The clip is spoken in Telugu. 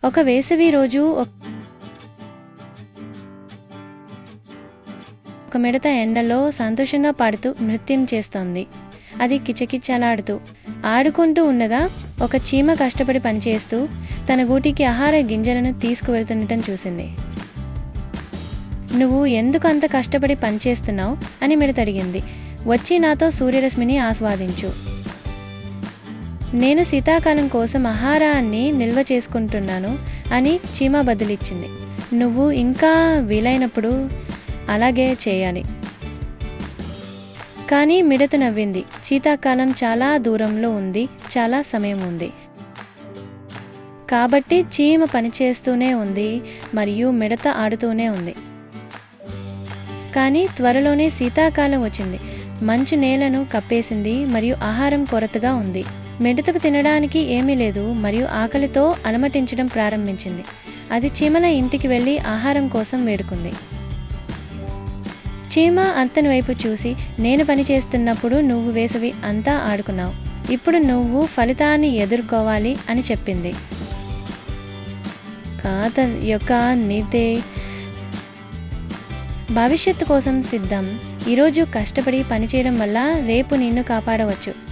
ఒక వేసవి రోజు ఒక మిడత ఎండలో సంతోషంగా పాడుతూ నృత్యం చేస్తోంది. అది కిచకిచలాడుతూ ఆడుకుంటూ ఉండగా ఒక చీమ కష్టపడి పనిచేస్తూ తన గూటికి ఆహార గింజలను తీసుకువెళ్తుండటం చూసింది. నువ్వు ఎందుకు అంత కష్టపడి పనిచేస్తున్నావు అని మిడత అడిగింది. వచ్చి నాతో సూర్యరశ్మిని ఆస్వాదించు. నేను శీతాకాలం కోసం ఆహారాన్ని నిల్వ చేసుకుంటున్నాను అని చీమ బదులిచ్చింది. నువ్వు ఇంకా వీలైనప్పుడు అలాగే చేయాలి. కానీ మిడత నవ్వింది. శీతాకాలం చాలా దూరంలో ఉంది, చాలా సమయం ఉంది. కాబట్టి చీమ పనిచేస్తూనే ఉంది మరియు మిడత ఆడుతూనే ఉంది. కానీ త్వరలోనే శీతాకాలం వచ్చింది. మంచు నేలను కప్పేసింది మరియు ఆహారం కొరతగా ఉంది. మిడతకు తినడానికి ఏమీ లేదు మరియు ఆకలితో అలమటించడం ప్రారంభించింది. అది చీమల ఇంటికి వెళ్ళి ఆహారం కోసం వేడుకుంది. చీమ అతని వైపు చూసి, నేను పని చేస్తున్నప్పుడు నువ్వు వేసవి అంతా ఆడుకున్నావు. ఇప్పుడు నువ్వు ఫలితాన్ని ఎదుర్కోవాలి అని చెప్పింది. కథ యొక్క నీతి, భవిష్యత్తు కోసం సిద్ధం. ఈరోజు కష్టపడి పనిచేయడం వల్ల రేపు నిన్ను కాపాడవచ్చు.